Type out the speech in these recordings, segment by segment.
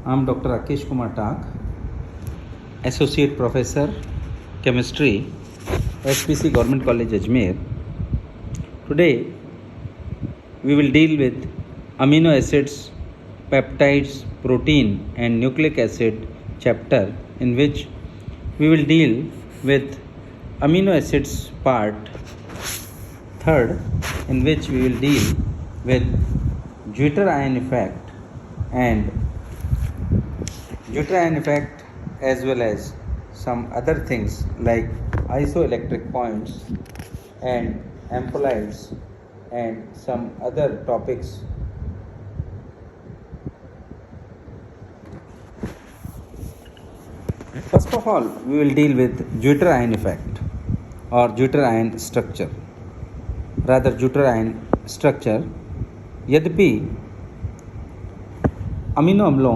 I'm Dr. Rakesh Kumar Tak, Associate Professor, Chemistry, SPC Government College, Ajmer. Today, we will deal with amino acids, peptides, protein and nucleic acid chapter, in which we will deal with amino acids part third, in which we will deal with Jeter ion effect and Jeter ion effect, as well as some other things like isoelectric points and ampholytes and some other topics. First of all, we will deal with Jeter ion effect or Jeter ion structure. Rather, Jeter ion structure. यद्यपि amino अम्लों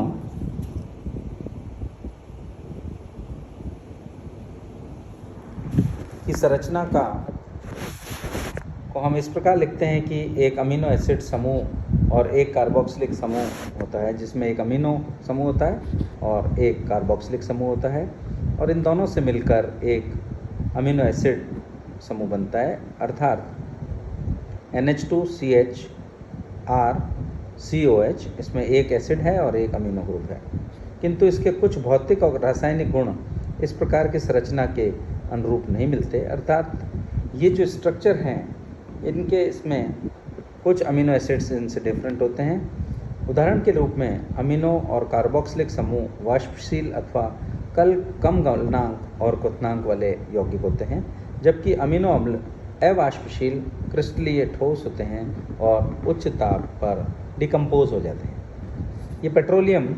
की संरचना को हम इस प्रकार लिखते हैं कि एक अमीनो एसिड समूह और एक कार्बोक्सिलिक समूह होता है, जिसमें एक अमीनो समूह होता है और एक कार्बोक्सिलिक समूह होता है, और इन दोनों से मिलकर एक अमीनो एसिड समूह बनता है, अर्थात NH2CHRCOH। इसमें एक एसिड है और एक अमीनो ग्रुप है, किंतु इसके कुछ भौतिक और रासायनिक गुण इस प्रकार की संरचना के अनुरूप नहीं मिलते, अर्थात ये जो स्ट्रक्चर हैं इनके इसमें कुछ अमीनो एसिड्स इनसे डिफरेंट होते हैं। उदाहरण के रूप में अमीनो और कार्बोक्सिलिक समूह वाष्पशील अथवा कम गलनांक और क्वथनांक वाले यौगिक होते हैं, जबकि अमीनो अम्ल अवाष्पशील क्रिस्टलीय ठोस होते हैं और उच्च ताप पर डिकम्पोज हो जाते हैं। ये पेट्रोलियम,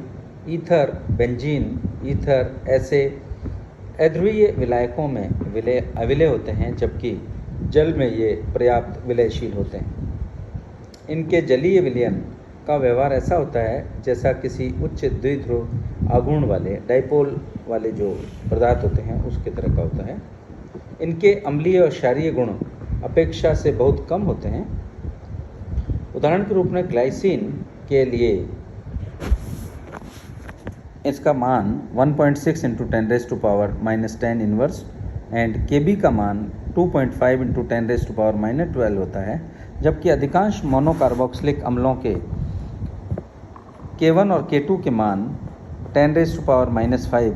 ईथर, बेंजीन, ईथर ऐसे अध्रुवीय विलायकों में अविलय होते हैं, जबकि जल में ये पर्याप्त विलयशील होते हैं। इनके जलीय विलयन का व्यवहार ऐसा होता है जैसा किसी उच्च द्विध्रुव आघूर्ण वाले डाइपोल वाले जो पदार्थ होते हैं उसके तरह का होता है। इनके अम्लीय और क्षारीय गुण अपेक्षा से बहुत कम होते हैं। उदाहरण के रूप में ग्लाइसिन के लिए इसका मान 1.6 × 10⁻⁻10 इनवर्स एंड Kb का मान 2.5 × 10⁻12 होता है, जबकि अधिकांश मोनोकार्बोक्सिलिक अम्लों के K1 और K2 के मान 10⁻⁻5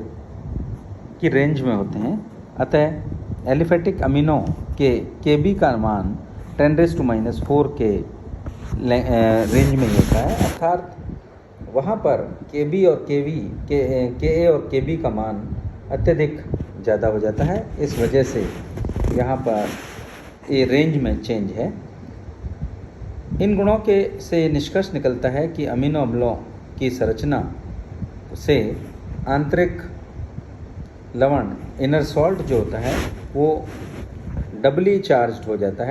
की रेंज में होते हैं। अतः एलिफेटिक अमीनो के Kb का मान 10⁻⁻4 के रेंज में होता है, अर्थात वहाँ पर Kb और Ka और Kb का मान अत्यधिक ज़्यादा हो जाता है। इस वजह से यहाँ पर ये रेंज में चेंज है। इन गुणों से निष्कर्ष निकलता है कि अमीनो अम्लों की संरचना से आंतरिक लवण इनर सॉल्ट जो होता है वो डबल चार्ज हो जाता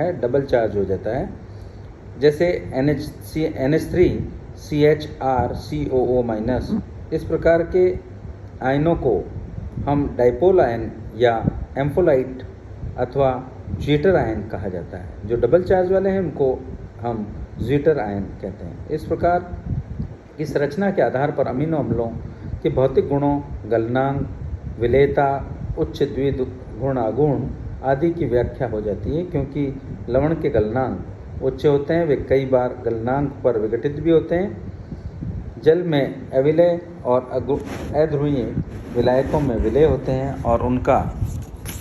है, जैसे NH3CHRCOO-। इस प्रकार के आयनों को हम डाइपोल आयन या एम्फोलाइट अथवा जीटर आयन कहा जाता है। जो डबल चार्ज वाले हैं उनको हम जीटर आयन कहते हैं। इस प्रकार की संरचना के आधार पर अमीनो अम्लों के भौतिक गुणों, गलनांक, विलेयता, उच्च द्विगुण आगुण आदि की व्याख्या हो जाती है। क्योंकि लवण के गलनांक उच्च होते हैं, वे कई बार गलनांक पर विघटित भी होते हैं। जल में अविलय और अध्रुवीय विलायकों में विलय होते हैं और उनका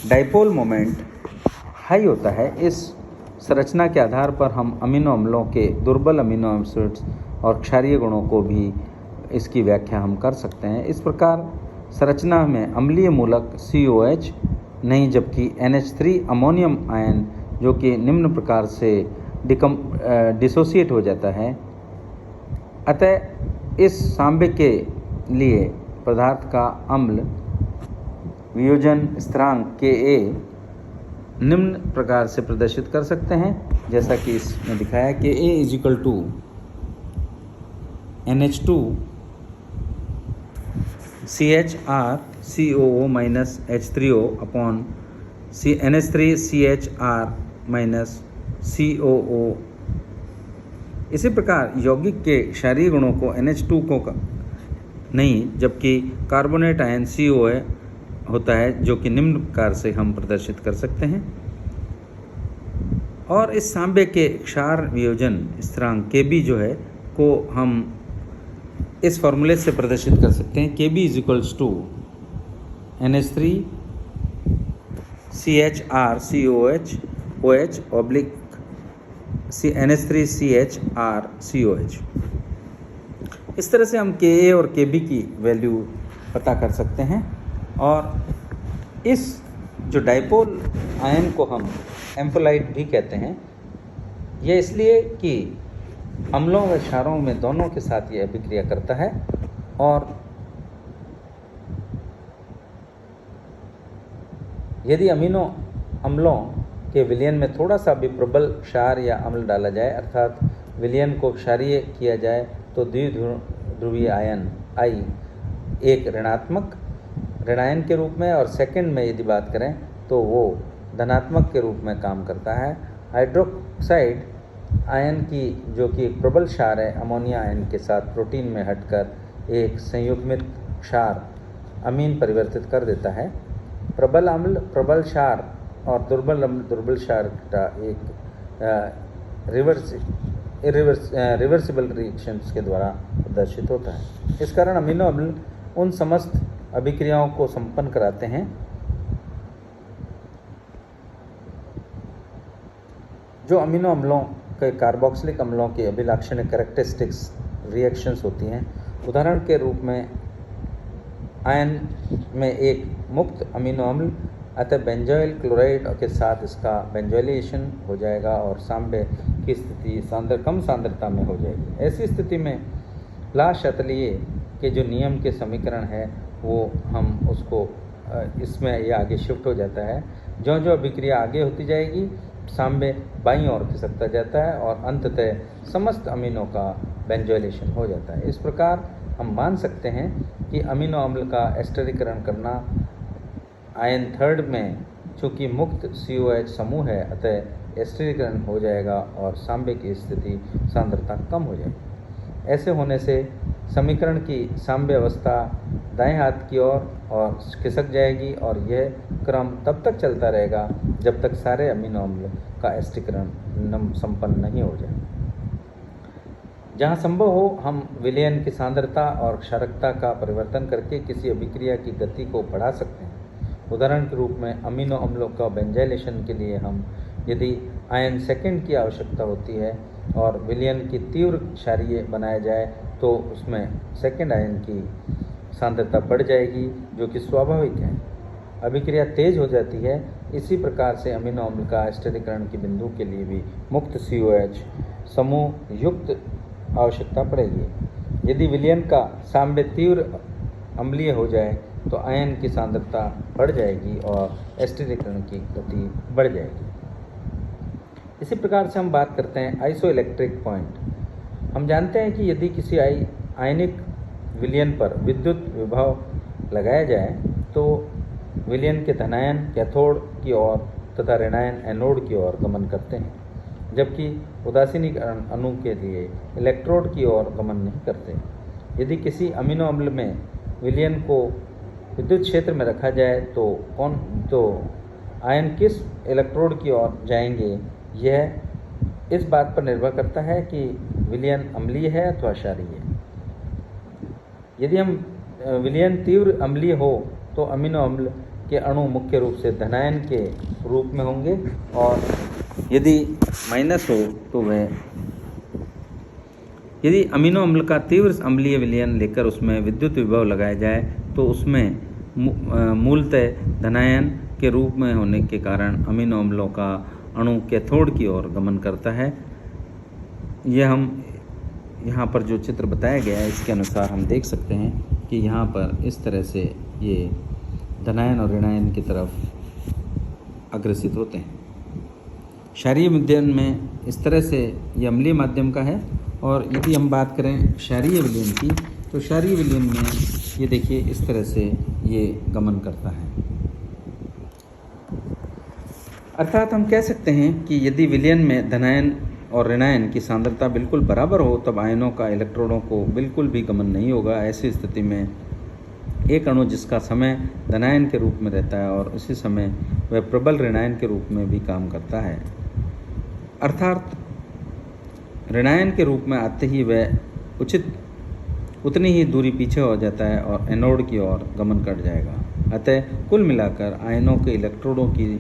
डाइपोल मोमेंट हाई होता है। इस संरचना के आधार पर हम अमीनो अम्लों के दुर्बल अमीनो एसिड्स और क्षारीय गुणों को भी इसकी व्याख्या हम कर सकते हैं। इस प्रकार संरचना में अम्लीय मूलक COH नहीं, जबकि NH3 अमोनियम आयन जो कि निम्न प्रकार से डिसोसिएट हो जाता है। अतः इस सांबिक के लिए पदार्थ का अम्ल वियोजन स्थिरांक Ka निम्न प्रकार से प्रदर्शित कर सकते हैं, जैसा कि इसमें दिखाया Ka = NH2 CHRCOO - H3O upon NH3 CHR - COO इसी प्रकार यौगिक के क्षारीय गुणों को NH2 को नहीं, जबकि कार्बोनेट आयन COA होता है, जो कि निम्न प्रकार से हम प्रदर्शित कर सकते हैं। और इस सांबे के क्षार वियोजन स्थिरांक Kb जो है को हम इस फॉर्मूले से प्रदर्शित कर सकते हैं। Kb = NH3CHR/COH/NH3CHR/COH। इस तरह से हम Ka और Kb की वैल्यू पता कर सकते हैं। और इस जो डाइपोल आयन को हम एम्फोलाइट भी कहते हैं, यह इसलिए कि अम्लों व क्षारों में दोनों के साथ ये अभिक्रिया करता है। और यदि अमीनो अम्लों के विलयन में थोड़ा सा भी प्रबल क्षार या अम्ल डाला जाए, अर्थात विलयन को क्षारीय किया जाए, तो द्विध्रुवीय आयन I एक ऋणायन के रूप में, और सेकंड में यदि बात करें तो वो धनात्मक के रूप में काम करता है। हाइड्रोक्साइड आयन की जो कि एक प्रबल क्षार है, अमोनिया आयन के साथ प्रोटीन में हटकर एक संयुग्मित क्षार अमीन परिवर्तित कर देता है। प्रबल अम्ल प्रबल क्षार और दुर्बल अम्ल दुर्बल क्षार का एक रिवर्सिबल रिएक्शंस के द्वारा प्रदर्शित होता है। इस कारण अमीनो अम्ल उन समस्त अभिक्रियाओं को संपन्न कराते हैं जो अमीनो अम्लों के कार्बोक्सिलिक अम्लों की अभिलाक्षणिक कैरेक्टरिस्टिक्स रिएक्शंस होती हैं। उदाहरण के रूप में आयन में एक मुक्त अमीनो अम्ल, अतः बेंजोइल क्लोराइड के साथ इसका बेंजोइलेशन हो जाएगा और सांबे की स्थिति कम सांद्रता में हो जाएगी। ऐसी स्थिति में ला शातलिए के जो नियम के समीकरण है वो हम उसको इसमें ये आगे शिफ्ट हो जाता है। जो जो अभिक्रिया आगे होती जाएगी, सांबे बाईं ओर खिसकता जाता है और अंततः समस्त अमीनों का बेंजोइलेशन हो जाता है। इस प्रकार हम मान सकते हैं कि अमीनो अम्ल का एस्टरीकरण करना आयन थर्ड में चूँकि मुक्त COH समूह है, अतः एस्टरीकरण हो जाएगा और सांबे की स्थिति सांद्रता कम हो जाएगी। ऐसे होने से समीकरण की सांबे अवस्था दाएं हाथ की ओर और खिसक जाएगी और यह क्रम तब तक चलता रहेगा जब तक सारे अमीनो अम्ल का एस्टरीकरण संपन्न नहीं हो जाए। जहाँ संभव हो, हम विलयन की सांद्रता और क्षारकता का परिवर्तन करके किसी अभिक्रिया की गति को बढ़ा सकते हैं। उदाहरण के रूप में अमीनो अम्लों का बेंजाइलेशन के लिए हम यदि आयन सेकंड की आवश्यकता होती है और विलयन की तीव्र क्षारीय बनाया जाए तो उसमें सेकंड आयन की सांद्रता बढ़ जाएगी, जो कि स्वाभाविक है। अभिक्रिया तेज हो जाती है। इसी प्रकार से अमीनो अम्ल का एस्टरीकरण के बिंदु के लिए भी मुक्त COH समूह युक्त आवश्यकता पड़ेगी। यदि विलयन का सांबे तीव्र अम्लीय हो जाए तो आयन की सांद्रता बढ़ जाएगी और एस्टरीकरण की गति बढ़ जाएगी। इसी प्रकार से हम बात करते हैं आइसोइलेक्ट्रिक पॉइंट। हम जानते हैं कि यदि किसी आयनिक विलयन पर विद्युत विभव लगाया जाए तो विलयन के धनायन कैथोड की ओर तथा ऋणायन एनोड की ओर गमन करते हैं, जबकि उदासीनीकरण अणु के लिए इलेक्ट्रोड की ओर गमन नहीं करते। यदि किसी अमीनो अम्ल में विलयन को विद्युत क्षेत्र में रखा जाए तो आयन किस इलेक्ट्रोड की ओर जाएंगे, यह इस बात पर निर्भर करता है कि विलयन अम्लीय है अथवा क्षारीय है। यदि हम विलयन तीव्र अम्लीय हो तो अमीनो अम्ल के अणु मुख्य रूप से धनायन के रूप में होंगे, और यदि माइनस हो तो वह यदि अमीनो अम्ल का तीव्र अम्लीय विलयन लेकर उसमें विद्युत विभव लगाया जाए तो उसमें मूलतः धनायन के रूप में होने के कारण अमीनो अम्लों का अणु कैथोड की ओर गमन करता है। यह हम यहाँ पर जो चित्र बताया गया है इसके अनुसार हम देख सकते हैं कि यहाँ पर इस तरह से ये धनायन और ऋणायन की तरफ अग्रसित होते हैं। क्षारीय माध्यम में इस तरह से ये अम्लीय माध्यम का है, और यदि हम बात करें क्षारीय विलयन की तो क्षारीय विलयन में ये देखिए इस तरह से ये गमन करता है। अर्थात हम कह सकते हैं कि यदि विलयन में धनायन और ऋणायन की सांद्रता बिल्कुल बराबर हो तब आयनों का इलेक्ट्रॉनों को बिल्कुल भी गमन नहीं होगा। ऐसी स्थिति में एक अणु जिसका समय धनायन के रूप में रहता है और उसी समय वह प्रबल ऋणायन के रूप में भी काम करता है, अर्थात ऋणायन के रूप में आते ही वह उतनी ही दूरी पीछे हो जाता है और एनोड की ओर गमन कर जाएगा। अतः कुल मिलाकर आयनों के इलेक्ट्रोडों की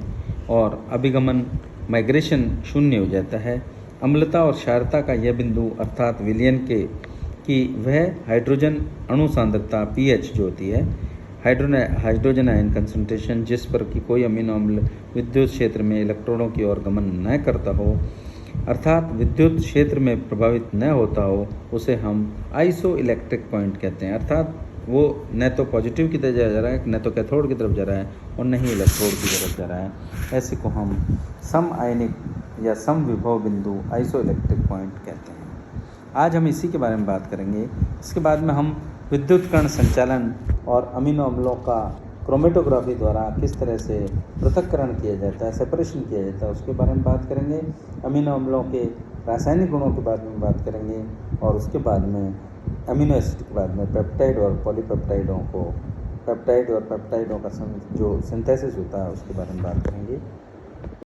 ओर अभिगमन माइग्रेशन शून्य हो जाता है। अम्लता और क्षारता का यह बिंदु अर्थात विलयन के कि वह हाइड्रोजन अणु सांद्रता pH जो होती है, हाइड्रोजन आयन कंसंट्रेशन, जिस पर कि कोई अमीनो अम्ल विद्युत क्षेत्र में इलेक्ट्रॉनों की ओर गमन न करता हो, अर्थात विद्युत क्षेत्र में प्रभावित न होता हो, उसे हम आइसो इलेक्ट्रिक पॉइंट कहते हैं। अर्थात वो न तो पॉजिटिव की तरफ जा रहा है, न तो कैथोड की तरफ जा रहा है और न ही इलेक्ट्रोड की तरफ जा रहा है। ऐसे को हम सम आयनिक या सम विभव बिंदु आइसो इलेक्ट्रिक पॉइंट कहते हैं। आज हम इसी के बारे में बात करेंगे। इसके बाद में हम विद्युत कण संचालन और अमीनो अम्लों का क्रोमेटोग्राफी द्वारा किस तरह से पृथक्करण किया जाता है, सेपरेशन किया जाता है, उसके बारे में बात करेंगे। अमीनो अम्लों के रासायनिक गुणों के बारे में बात करेंगे और उसके बाद में अमीनो एसिड के बाद में पेप्टाइड और पॉलीपेप्टाइडों का जो सिंथेसिस होता है उसके बारे में बात करेंगे।